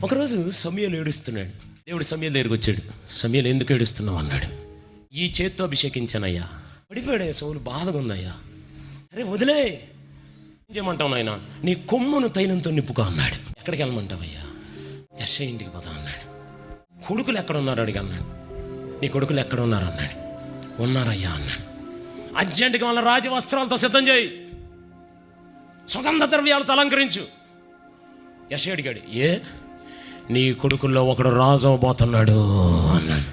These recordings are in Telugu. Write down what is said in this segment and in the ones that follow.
ఒకరోజు సమూయేలు ఏడుస్తున్నాడు. దేవుడు సమూయేలు దగ్గరికి వచ్చాడు. సమూయేలు ఎందుకు ఏడుస్తున్నావు అన్నాడు. ఈ చేత్తో అభిషేకించానయ్యా. పడిపోయాడయ్యా, సౌలు బాధగా ఉందయ్యా. అరే వదిలే, ఏం చేయమంటావు నాయన, నీ కొమ్మును తైలంతో నింపుకో అన్నాడు. ఎక్కడికి వెళ్ళమంటావయ్యా? యెషయా ఇంటికి పోదా అన్నాడు. కొడుకులు ఎక్కడ ఉన్నారు అడిగి అన్నాడు. నీ కొడుకులు ఎక్కడ ఉన్నారు అన్నాడు. ఉన్నారయ్యా అన్నాడు. అర్జెంటుగా వాళ్ళ రాజవస్త్రాలతో సిద్ధం చేయి, సుగంధ ద్రవ్యాలతో అలంకరించు. యెషయా అడిగాడు, ఏ నీ కొడుకుల్లో ఒకడు రాజు అవబోతున్నాడు అన్నాడు.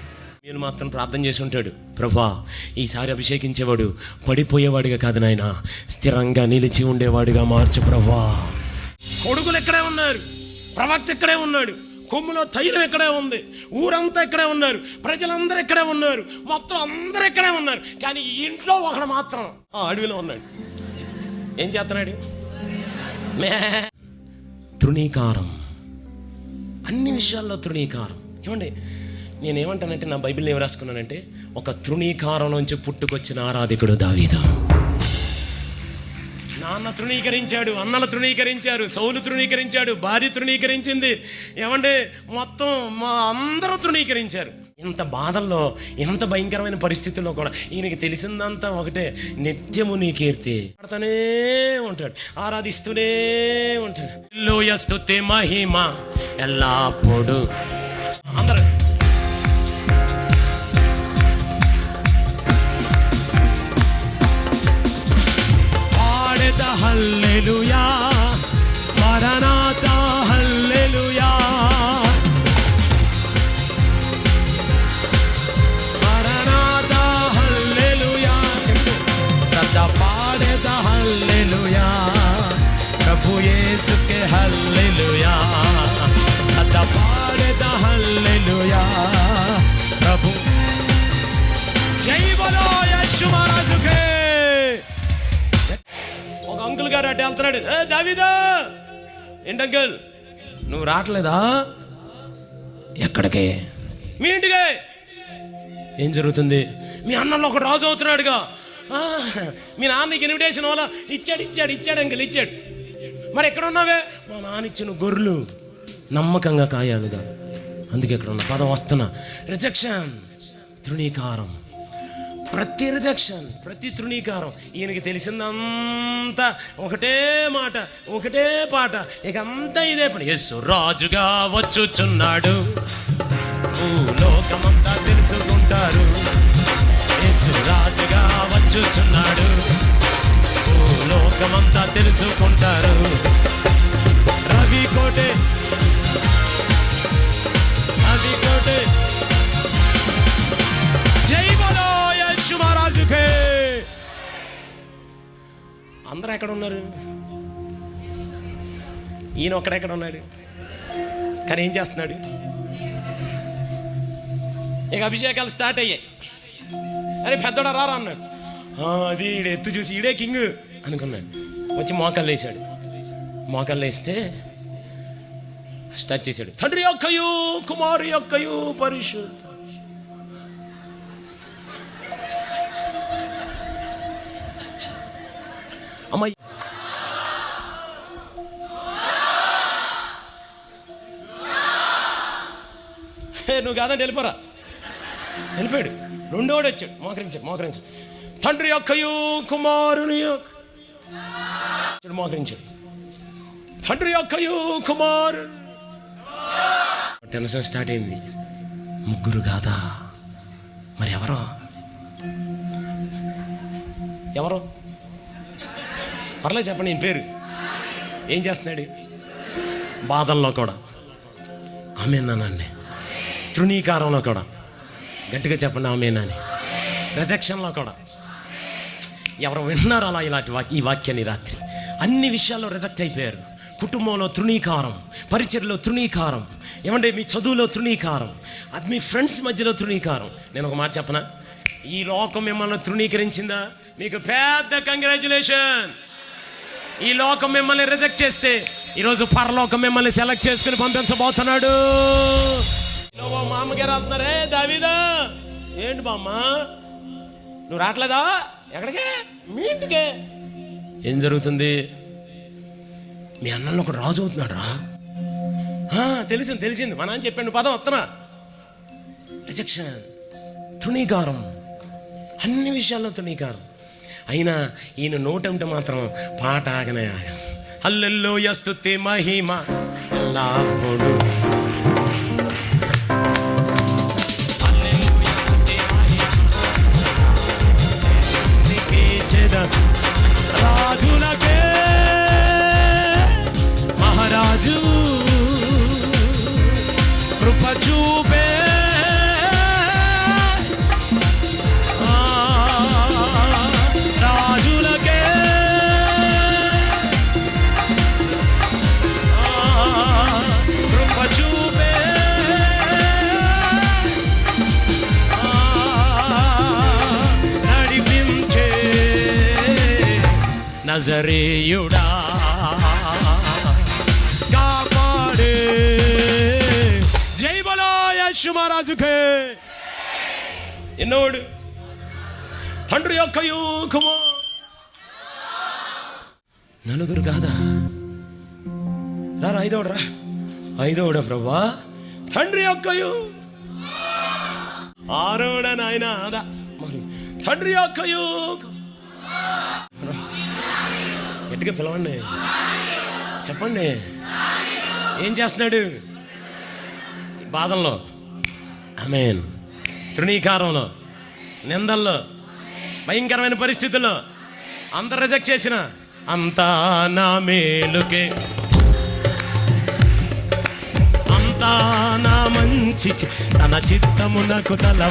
నేను మాత్రం ప్రార్థన చేసి ఉంటాడు, ప్రభా ఈసారి అభిషేకించేవాడు పడిపోయేవాడిగా కాదు నాయన, స్థిరంగా నిలిచి ఉండేవాడిగా మార్చు ప్రభా. కొడుకులు ఇక్కడే ఉన్నారు, ప్రవక్త ఇక్కడే ఉన్నాడు, కొమ్ములో తైలం ఇక్కడే ఉంది, ఊరంతా ఇక్కడే ఉన్నారు, ప్రజలందరూ ఇక్కడే ఉన్నారు, మొత్తం అందరూ ఇక్కడే ఉన్నారు. కానీ ఈ ఇంట్లో ఒకడు మాత్రం ఆ అడవిలో ఉన్నాడు. ఏం చేస్తున్నాడు? తృణీకారం, అన్ని విషయాల్లో తృణీకారం. ఏమండి, నేనేమంటానంటే నా బైబిల్ని ఏమి రాసుకున్నానంటే, ఒక తృణీకారం నుంచి పుట్టుకొచ్చిన ఆరాధికుడు దావీదు. నాన్న తృణీకరించాడు, అన్నలు తృణీకరించారు, సౌలు తృణీకరించాడు, భార్య తృణీకరించింది. ఏమంటే మొత్తం అందరూ తృణీకరించారు. ఇంత బాధల్లో, ఎంత భయంకరమైన పరిస్థితుల్లో కూడా ఈయనకి తెలిసిందంతా ఒకటే, నిత్యము నీ కీర్తి పాడుతూనే ఉంటాడు, ఆరాధిస్తూనే ఉంటాడు. హల్లెలూయా స్తుతి మహిమ ఎల్లప్పుడు. అందరూ పాడేద హల్లెలూయా, మరణాతా హల్లెలూయా, మరణాతా హల్లెలూయా, సదా పాడేద హల్లెలూయా, ప్రభు యేసుకే హల్లెలూయా, సదా పాడేద హల్లెలూయా, ప్రభు. జై బలో యేసు మహారాజుకే. ఒక అంకుల్ గారు అటు వెళ్తున్నాడు. ఏ దావీదా, ఏంటి అంకుల్ నువ్వు రావట్లేదా? ఎక్కడికి? మీ ఇంటికే. ఏం జరుగుతుంది? మీ అన్నలో ఒక రాజు అవుతున్నాడుగా. మీ నాన్నకి ఇన్విటేషన్ వల్ల ఇచ్చాడు అంకుల్ ఇచ్చాడు. మరి ఎక్కడ ఉన్నావే? మా నాన్న ఇచ్చిన గొర్రెలు నమ్మకంగా కాయాలిగా, అందుకే ఎక్కడ ఉన్నా. పదం వస్తున్నా. రిజెక్షన్, తృణీకారం, ప్రతి రిజెక్షన్, ప్రతి తృణీకారం. ఈయనకి తెలిసిందంతా ఒకటే మాట, ఒకటే పాట, ఇక అంతా ఇదే పని. యేసు రాజుగా వచ్చుచున్నాడు, లోకమంతా తెలుసుకుంటారు. యేసు రాజుగా వచ్చుచున్నాడు, లోకమంతా తెలుసుకుంటారు. రవి కోటే, రవి కోటే. జై బలో యేసు మహారాజుకే. అందరూ ఎక్కడ ఉన్నారు? ఈయన ఒక్కడెక్కడ ఉన్నాడు? కానీ ఏం చేస్తున్నాడు? ఇక అభిషేకాలు స్టార్ట్ అయ్యాయి. అరే పెద్దోడా రారా అన్నాడు. అది ఈడ ఎత్తు చూసి ఈడే కింగ్ అనుకున్నాడు. వచ్చి మోకాళ్ళు వేసాడు. మోకాళ్ళు వేస్తే స్టార్ట్ చేశాడు. తండ్రి యొక్కయు కుమారు యొక్కయు పరిశుద్ధ. అమ్మాయి నువ్వు కాదంటే వెళ్ళిపోరా. వెళ్ళిపోయాడు. రెండోడు వచ్చాడు, మోకరించాడు. తండ్రి యొక్కయు కుమారుని యొక్క మోకరించాడు. తండ్రి యొక్కయు కుమారు. టెన్షన్ స్టార్ట్ అయింది. ముగ్గురు కాదా, మరి ఎవరో? పర్లేదు చెప్పండి నేను పేరు. ఏం చేస్తున్నాడు? బాధల్లో కూడా ఆమేనండి, తృణీకారంలో కూడా గట్టిగా చెప్పండి ఆమేనని, రిజెక్షన్లో కూడా. ఎవరు విన్నారు అలా ఈ వాక్యాన్ని రాత్రి? అన్ని విషయాల్లో రిజెక్ట్ అయిపోయారు. కుటుంబంలో తృణీకారం, పరిచర్లో తృణీకారం, ఏమంటే మీ చదువులో తృణీకారం, అది మీ ఫ్రెండ్స్ మధ్యలో తృణీకారం. నేను ఒక మాట చెప్పనా? ఈ లోకం మిమ్మల్ని తృణీకరించిందా? మీకు పెద్ద కంగ్రాచ్యులేషన్. ఈ లోకం మిమ్మల్ని రిజెక్ట్ చేస్తే ఈరోజు పరలోకం మిమ్మల్ని సెలెక్ట్ చేసుకుని పంపించబోతున్నాడు. మా అమ్మగారు వెళ్తున్నారే, దావీదా ఏంటి బామ్మ నువ్వు రావట్లేదా? ఎక్కడికే? మీ ఇంటికే. ఏం జరుగుతుంది? మీ అన్నలో ఒక రాజు అవుతున్నాడు రా. తెలిసింది మా నాన్న చెప్పండి పదం వస్తున్నా. రిజెక్షన్, తృణీకారం, అన్ని విషయాల్లో తృణీకారం. అయినా ఈయన నోటంటే మాత్రం పాట ఆగనే ఆగ. హల్లెలూయా స్తుతి మహిమ ఎల్లప్పుడూ, హల్లెలూయా స్తుతి మహిమ రాజులకే మహారాజు కృప చూపే రాజులకే కృప చూపే నడిపించే నజరేయుడా కాపాడే. జై బలో యేసు మహారాజుకే. ఎన్నోడు తండ్రి యొక్క యోగము నలుగురు కాదా? రా ఐదోడా ప్రభా తండ్రి యొక్క ఆరోడ నాయన అదా తండ్రి యొక్క యోగం. గట్టిగా పిలవండి, చెప్పండి. ఏం చేస్తున్నాడు? బాధల్లో, ఆమేన్, తృణీకారంలో, నిందల్లో, భయంకరమైన పరిస్థితుల్లో అందరు రిజెక్ట్ చేసిన అంతా నా మేలుకే, అంతా నా మంచికే, తన చిత్తమునకు తల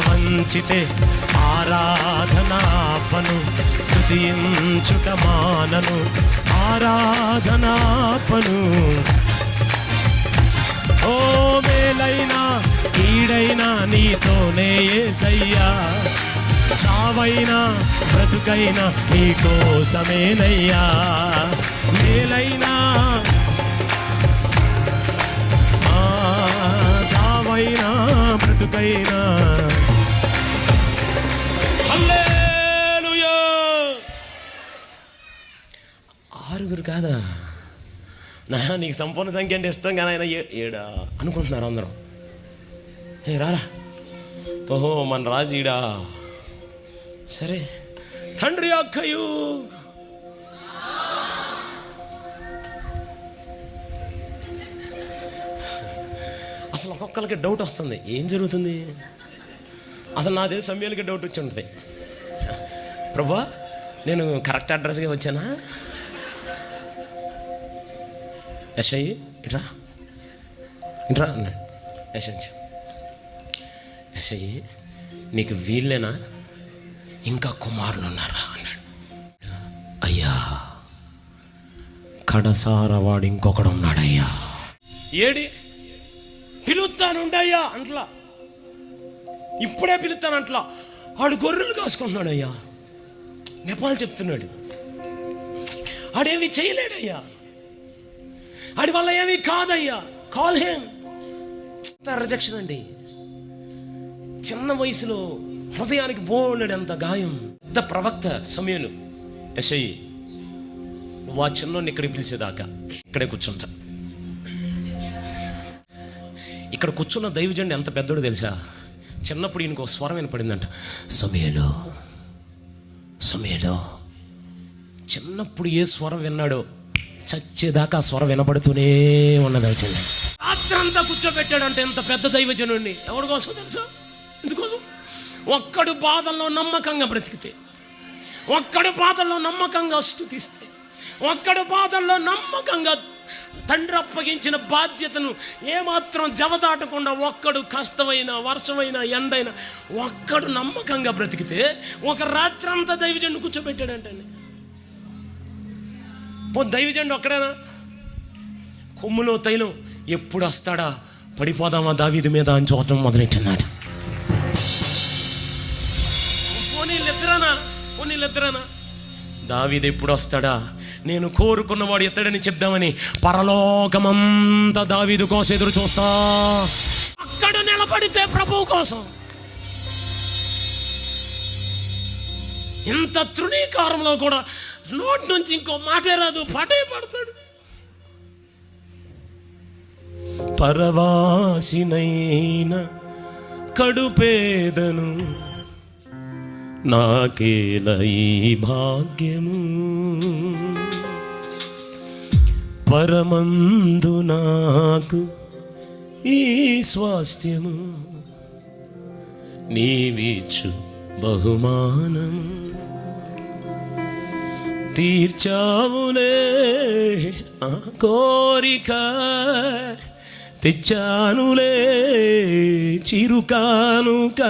వంచితే ఆరాధనాపను స్తుతించుట మానను, ఆరాధనాపను. ఓ మేలైనా కీడైనా నీతోనే యేసయ్యా, చావైనా బ్రతుకైనా నీకోసమేనయ్యా. మేలైనా చావైనా బ్రతుకైనా. హల్లెలూయా. ఆరుగురు కాదా? నీకు సంపూర్ణ సంఖ్య అంటే ఇష్టం కానీ ఆయన ఏడా అనుకుంటున్నారు అందరూ. రారా, ఓహో మన రాజు ఈడా. సరే, తండ్రి అక్కయు అసలు ఒక్కొక్కరికి డౌట్ వస్తుంది, ఏం జరుగుతుంది అసలు. నాదే సమయాలకి డౌట్ వచ్చి ఉంటుంది, ప్రభా నేను కరెక్ట్ అడ్రస్గా వచ్చానా? యశయ్య ఇట్రా అన్నాడు. యశయ్య నీకు వీళ్ళేనా, ఇంకా కుమారులు ఉన్నారా అన్నాడు. అయ్యా కడసార వాడు ఇంకొకడు ఉన్నాడయ్యా. ఏడి పిలుస్తానుండయ్యా అంట్లా, ఇప్పుడే పిలుస్తానంట్లా. ఆడు గొర్రెలు కాసుకుంటున్నాడు అయ్యా. నెపాలు చెప్తున్నాడు, ఆడేమి చేయలేడయ్యా, ఆడి వల్ల ఏమీ కాదయ్యా. Call him. రిజెక్షన్ అండి. చిన్న వయసులో హృదయానికి బోలెడంత గాయం. పెద్ద ప్రవక్త సమయలు. యెషయి నువ్వు ఆ చిన్నోడిని ఇక్కడికి పిలిచేదాకా ఇక్కడే కూర్చుంటా. ఇక్కడ కూర్చున్న దైవజనుడు ఎంత పెద్దోడు తెలుసా? చిన్నప్పుడు ఈయనకు ఒక స్వరం వినపడిందంట, సమయలో. చిన్నప్పుడు ఏ స్వరం విన్నాడో చచ్చేదాకా ఆ స్వరం వినపడుతూనే ఉన్నది. వచ్చింది రాత్రంతా కూర్చోబెట్టాడంటే ఎంత పెద్ద దైవజనుడిని. ఎవరి కోసం తెలుసా? ఎందుకోసం? ఒక్కడు బాధల్లో నమ్మకంగా బ్రతికితే, ఒక్కడు బాధల్లో నమ్మకంగా స్తుతిస్తే, ఒక్కడు బాధల్లో నమ్మకంగా తండ్రి అప్పగించిన బాధ్యతను ఏమాత్రం జవదాటకుండా, ఒక్కడు కష్టమైన వర్షమైన ఎండైనా ఒక్కడు నమ్మకంగా బ్రతికితే ఒక రాత్రంతా దైవజనుడు కూర్చోబెట్టాడంటండి. దైవజనుడు ఒక్కడేనా? కొమ్ములో తైలం ఎప్పుడు వస్తాడా, పడిపోదామా దావీదు మీద అని చూడటం మొదలెట్టినాడు. పోనీళ్ళిద్దరానా దావీదు ఎప్పుడు వస్తాడా, నేను కోరుకున్నవాడు ఎత్తడని చెప్దామని పరలోకమంతా దావీదు కోసం ఎదురు చూస్తా. అక్కడ నిలబడితే ప్రభువు కోసం. ఇంత తృణీకారంలో కూడా నోటి నుంచి ఇంకో మాటే రాదు, పాటే పడతాడు. పరవాసినైన కడుపేదను నాకేల ఈ భాగ్యము పరమందు నాకు ఈ స్వాస్థ్యము నీవిచ్చు బహుమానము తీర్చావులే ఆ కోరిక తెచ్చానులే చిరుకానుక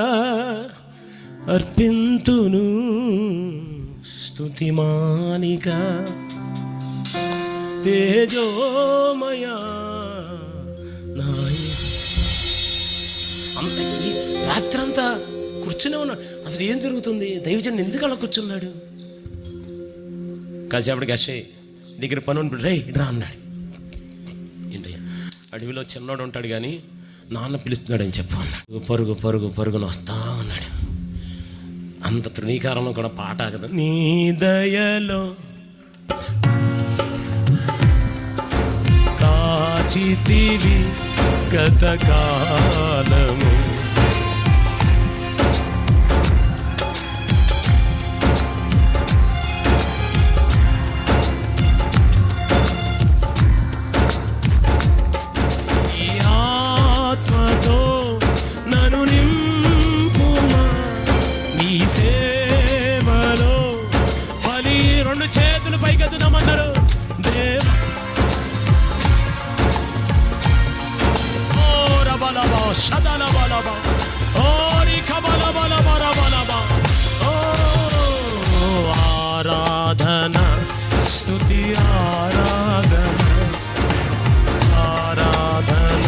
అర్పింతును స్తుతిమానిక తేజోమయా నాయ. ఈ రాత్రంతా కూర్చునే ఉన్నాడు. అసలు ఏం జరుగుతుంది? దైవజనుడు ఎందుకు అలా కూర్చున్నాడు? కాసేపటికి అక్షయ్ దగ్గర పని ఉంటాడు. రే ఇట్రా అన్నాడు. ఏంటయ్యా? అడవిలో చిన్నోడు ఉంటాడు కానీ నాన్న పిలుస్తున్నాడు అని చెప్పు అన్నాడు. పరుగు పరుగు పరుగున వస్తా ఉన్నాడు. అంత తృణీకారంలో కూడా పాట ఆగదు. నీ దయలో కాచితివి గతకాలము ఆరాధన స్తుతి ఆరాధన ఆరాధన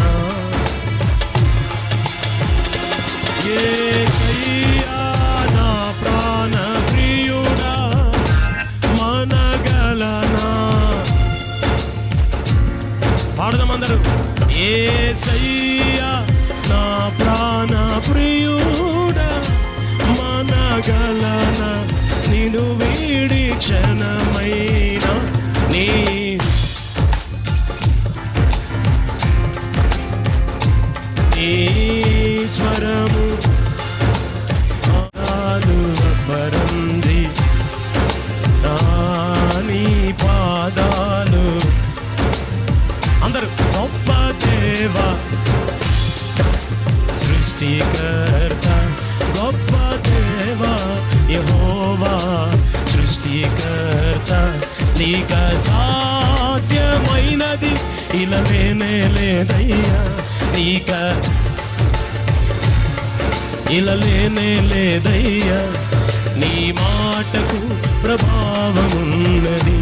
యేసయ్యా నా ప్రాణ ప్రియుడా మనగలనా. పాడదాం అందరూ. యేసయ్యా నా ప్రాణ ప్రియుడా మనగలనా నిన్ను వీడి క్షణమైన నీ స్వరము పరంది నీ పాదాలు. అందరూ గొప్ప దేవా సృష్టికర్త గొప్ప దేవా యెహోవా సృష్టికర్త నీక సాధ్యమైనది ఇలలేనే లేదయ్యా నీక ఇలలేనే లేదయ్యా నీ మాటకు ప్రభావమున్నది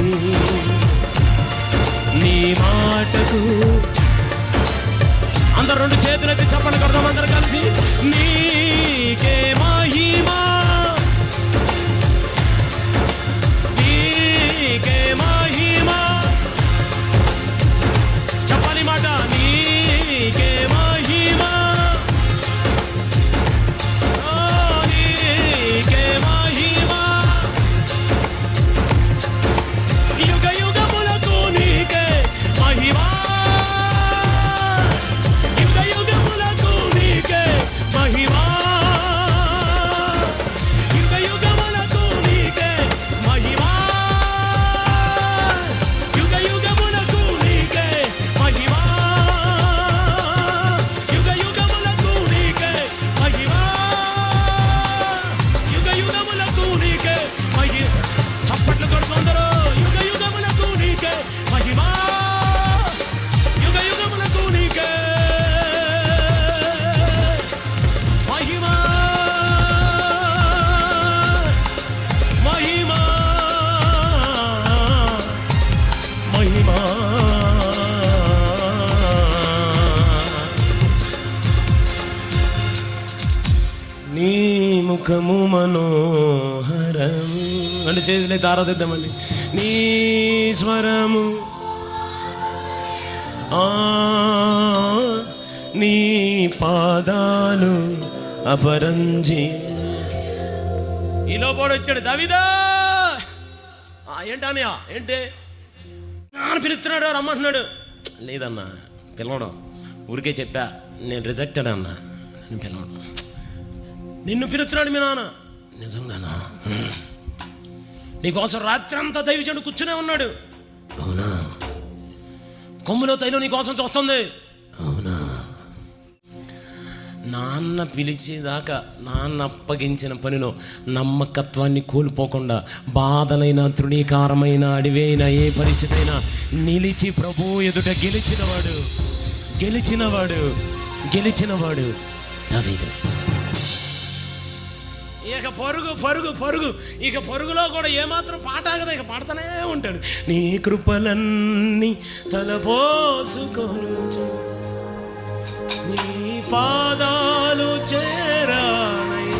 నీ మాటకు. అందరు రెండు చేతులెత్తి చప్పట్లు కొడదాం అందరు కలిసి. నీకే మహిమా నీకే మహిమా చెప్పాలి మాట. నీకే మహిమా నీకే మహిమా యుగ యుగములకు నీకే మహిమా యుగ యుగములకు నీకే మహిమా యుగ యుగములకు నీకే మహిమా యుగ యుగములకు నీకే మహిమా యుగ యుగములకు నీకే మహిమా యుగ యుగములకు నీకే మహిమా. చప్పట్లు కొడుతుందరో. యుగ యుగములకు నీకే మహిమా యుగ యుగములకు నీకే మహిమా మహిమా మహిమా. నీ ముఖము మనోహరము అంటే చేతులైతే ఆరాధిద్దామండి. నీ స్వరము నీ పాదాలు అపరంజి. ఈలో పోడు వచ్చాడు. దావీదా ఏంటన్నయ్య ఏంటి నాన్న పిలుస్తున్నాడు రమ్మంటున్నాడు. లేదన్నా పిలవడం ఊరికే చెప్పా, నేను రిజెక్టెడ్ అన్నా. నేను పిలవను. నిన్ను పిలుస్తున్నాడు మీ నాన్న. నిజంగానా? నీకోసం రాత్రి అంతా దైవజనుడు కూర్చునే ఉన్నాడు. అవునా? కొమ్ములో తైలం నీకోసం చూస్తుంది. అవునా? నాన్న పిలిచేదాకా, నాన్న అప్పగించిన పనిలో నమ్మకత్వాన్ని కోల్పోకుండా, బాధలైన, తృణీకారమైన, అడివైన, ఏ పరిస్థితి అయినా నిలిచి ప్రభు ఎదుట గెలిచినవాడు దావీదు. ఇక పరుగు ఇక పరుగులో కూడా ఏమాత్రం పాట ఆగదు, ఇక పాడుతూనే ఉంటాడు. నీ కృపలన్నీ తలపోసుకొను నీ పాదాలు చేరానై,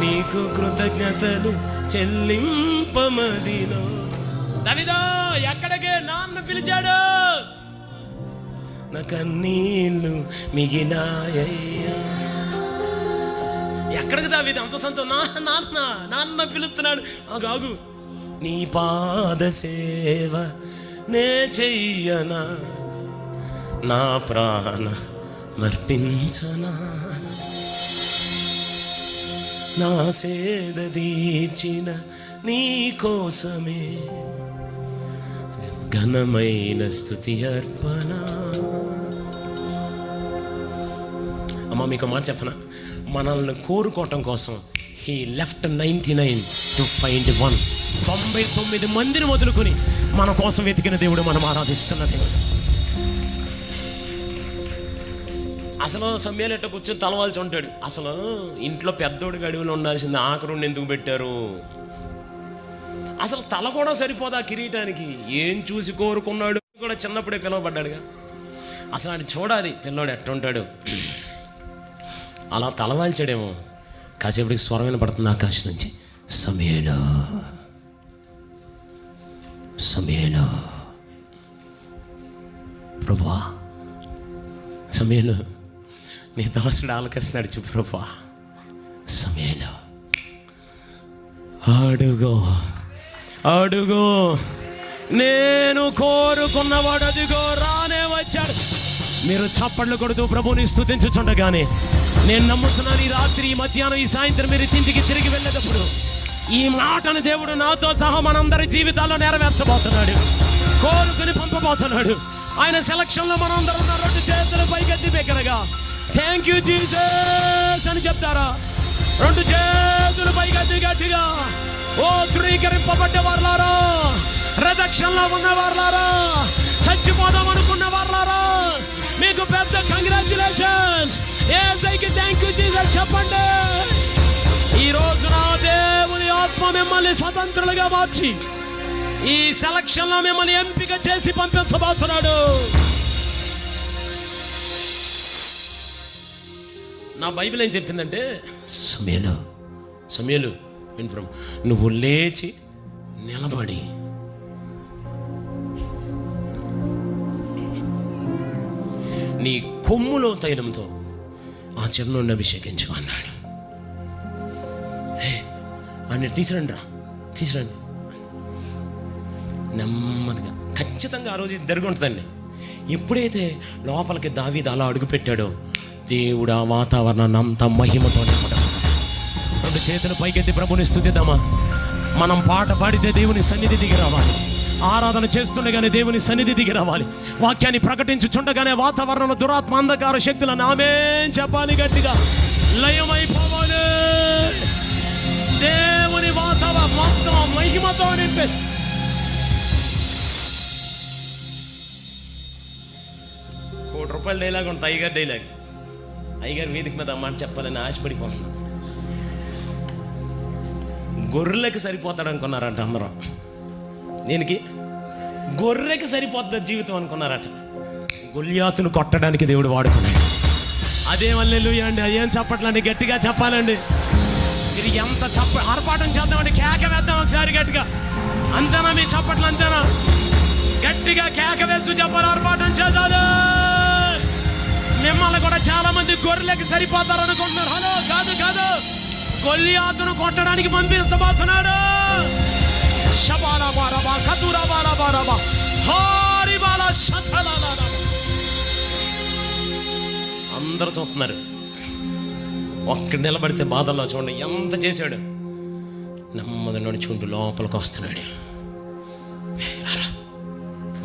నీకు కృతజ్ఞతలు చెల్లింపమదిలో. దావీదా, ఎక్కడికే నాన్న పిలిచాడు. నా కన్నీళ్ళు మిగిలాయ్యా. ఎక్కడికి దావీదు అంత సంతోషం? నాన్న పిలుస్తున్నాడు. ఆగు, నీ పాద సేవ నే చెయ్యనా, నా ప్రాణ మర్పించనా, నా సేద తీర్చిన నీ కోసమే ఘనమైన స్తుతి అర్పణ. అమ్మ, మీకు మాట చెప్పనా? మనల్ని కోరుకోవటం కోసం హీ లెఫ్ట్ 99 టు ఫైండ్ 1. 99 మందిని వదులుకొని మన కోసం వెతికిన దేవుడు, మనం ఆరాధిస్తున్న దేవుడు. అసలు సమయాలు ఎట్ట కూర్చొని తలవాల్చి ఉంటాడు. అసలు ఇంట్లో పెద్దోడికి అడవిలో ఉండాల్సింది ఆఖరుణ్ణి ఎందుకు పెట్టారు? అసలు తల కూడా సరిపోదా కిరీటానికి? ఏం చూసి కోరుకున్నాడు? కూడా చిన్నప్పుడే పిలువబడ్డాడుగా. అసలు అది చూడాలి పిల్లోడు ఎట్టుంటాడు. అలా తలవాల్చాడేమో. కాసేపటికి స్వరం వినపడుతుంది ఆకాశం నుంచి, సమయలో ప్రభువా, సమయంలో నీ దాసుడు ఆలకిస్తున్నాడు. చెప్పు ప్రభువా, సమయంలో అడుగో నేను కోరుకున్నవాడు అదిగో రానే వచ్చాడు. మీరు చప్పట్లు కొడుతూ ప్రభుని స్తుతించుచుండగానే నేను నమ్ముతున్నాను, ఈ రాత్రి, ఈ మధ్యాహ్నం, ఈ సాయంత్రం మీరు ఇంటికి తిరిగి వెళ్ళేటప్పుడు ఈ మాటను దేవుడు నాతో సహా మనందరి జీవితాల్లో నెరవేర్చబోతున్నాడు, కోరుకుని పంపబోతున్నాడు. ఆయన సెలక్షన్లో మనందరం ఉన్న 2 చేతులు పైకెత్తి బిగ్గరగా థ్యాంక్ యూ జీసస్ అని చెప్తారా? 2 చేతులు పైకెత్తి గట్టిగా, ఓ ధృవీకరింపబడ్డ వారులారా, రిజెక్షన్లో ఉన్న వారులారా, చచ్చిపోదాం అనుకున్న వారులారా, మీకు పెద్ద కంగ్రాచ్యులేషన్స్. యేసయ్యకి థ్యాంక్ యూ జీసస్ చెప్పండి. ఈ రోజు నా దేవుని ఆత్మ మిమ్మల్ని స్వతంత్రులుగా మార్చి ఈ సెలక్షన్లో మిమ్మల్ని ఎంపిక చేసి పంపించబోతున్నాడు. నా బైబిల్ ఏం చెప్పిందంటే, సమయలు నువ్వు లేచి నిలబడి నీ కొమ్ములో తైలంతో ఆ చిరునూనె అభిషేకించు అన్నాడు. అన్నట్టు తీసురండి నెమ్మదిగా. ఖచ్చితంగా ఆ రోజు జరిగి ఉంటుందండి. ఎప్పుడైతే లోపలికి దావీదు అలా అడుగుపెట్టాడో, దేవుడు ఆ వాతావరణాన్ని అంత మహిమతో 2 చేతులు పైకెత్తి ప్రభుని స్తుతిద్దామా? మనం పాట పాడితే దేవుని సన్నిధి దిగి రావాలి, ఆరాధన చేస్తుండగానే దేవుని సన్నిధి దిగి రావాలి, వాక్యాన్ని ప్రకటించుచుండగానే వాతావరణంలో దురాత్మ అంధకార శక్తులను ఆమేన్ చెప్పాలి, గట్టిగా లయమైపోవాలి. దేవుని వాతావరణం మొత్తం మహిమతో నింపేసి ₹1 డైలాగ్ ఉంటుంది, అయ్యగారు డైలాగ్. అయ్యగారు వేదిక మీద మాట చెప్పాలని ఆశపడిపోతున్నాం. గొర్రెలకి సరిపోతాడు అనుకున్నారంట అందరూ. దీనికి గొర్రెకి సరిపోతుంది జీవితం అనుకున్నారట. గొల్యాతును కొట్టడానికి దేవుడు వాడుకున్నాడు. అదే హల్లెలూయా అండి. అయ్యేం చెప్పట్లండి, గట్టిగా చెప్పాలండి. మీరు ఎంత ఆర్పాటం చేద్దామండి, కేక వేద్దాం ఒకసారి గట్టిగా. అంతేనా మీ చప్పట్లు? అంతేనా? గట్టిగా కేక వేస్తూ చెప్పాలి, ఆర్పాటం చేద్దాలి. మిమ్మల్ని కూడా చాలా మంది గొర్రెలకి సరిపోతారు అనుకుంటున్నారు. హలో, కాదు, గొల్యాతును కొట్టడానికి పంపించబోతున్నాడు. శబాలా బారాబా కదురా బారాబా హారిబాలా శతలాలా అందరూ చూస్తున్నారు. ఒక్కడ నిలబడితే బాధల్లో చూడండి ఎంత చేశాడు. నెమ్మది నడుచుకుంటూ లోపలికి వస్తున్నాడు.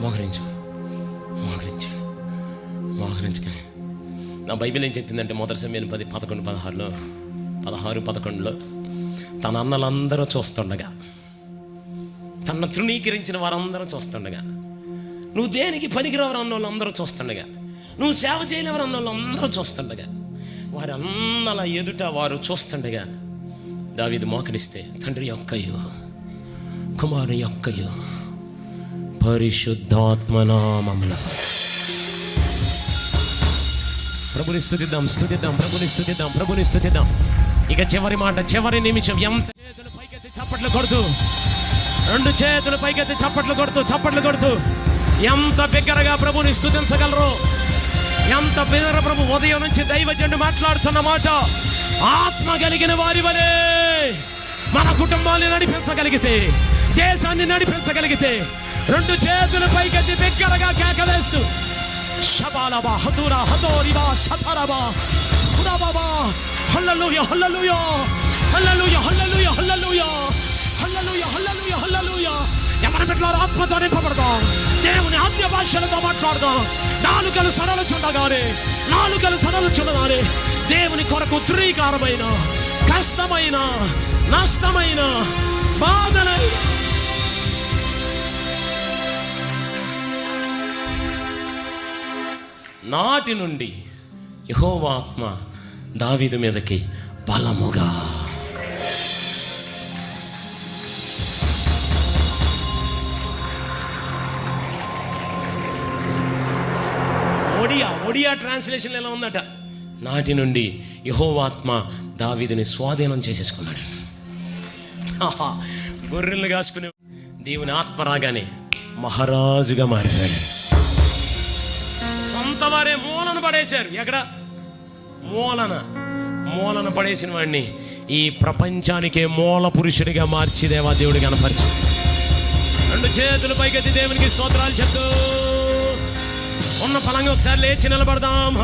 మోహరించు మోహరించాడు. మోహరించుకొని నా బైబిల్ ఏం చెప్పిందంటే మొదటి సమయాలు 16-11లో తన అన్నలందరూ చూస్తుండగా, తన తృణీకరించిన వారందరూ చూస్తుండగా, నువ్వు దేనికి పనికిరావరు అన్న వాళ్ళు అందరూ చూస్తుండగా, నువ్వు సేవ చేయలేవరు అన్న వాళ్ళు అందరూ చూస్తుండగా, వారి అన్నల ఎదుట వారు చూస్తుండగా దావీదు మోకరిస్తే తండ్రి యొక్కయు కుమారుని యొక్కయు పరిశుద్ధాత్మనామములో ప్రభుని స్తుతిద్దాం. ఇక చివరి మాట, చివరి నిమిషం. ఎంత చేతులు పైకెత్తి చప్పట్లు కొడుతూ, 2 చేతులు పైకెత్తి చప్పట్లు కొడుతూ ఎంత బిగ్గరగా ప్రభుని స్తుతించగలరు, ఎంత బిగ్గర. ప్రభు ఉదయం నుంచి దైవజనుడు మాట్లాడుతున్న మాట, ఆత్మ కలిగిన వారి వలె మన కుటుంబాన్ని నడిపించగలిగితే, దేశాన్ని నడిపించగలిగితే 2 చేతులు పైకెత్తి బిగ్గరగా కేకవేస్తూ షబాలబా హతురా హతోరిబా షతరబా హురబా హల్లెలూయా హల్లెలూయా హల్లెలూయా హల్లెలూయా హల్లెలూయా హల్లెలూయా హల్లెలూయా హల్లెలూయా. ఎవరి బిడ్డలారా ఆత్మతో నింపబడదాం, దేవుని ఆత్మ భాషలతో మాట్లాడదాం. నాలుకలు సడలుచున్నగానే దేవుని కొరకు త్రీకారమైన కష్టమైన నష్టమైన బాధలై నాటి నుండి యెహోవా ఆత్మ దావీదు మీదకి బలముగా ఒడియా ట్రాన్స్లేషన్ ఎలా ఉందట, నాటి నుండి యెహోవా ఆత్మ దావీదుని స్వాధీనం చేసేసుకున్నాడు. గొర్రెలు కాసుకునే దేవుని ఆత్మ రాగానే మహారాజుగా మారినాడు. సొంత వారే మూలన పడేశారు. ఎక్కడ మూలన పడేసిన వాడిని ఈ ప్రపంచానికే మూల పురుషుడిగా మార్చి దేవా దేవుడు కనపరిచి 2 చేతులు పైకెత్తి దేవునికి స్తోత్రాలు చెప్తూ ఉన్న పలంగా ఒకసారి లేచి నిలబడదాం.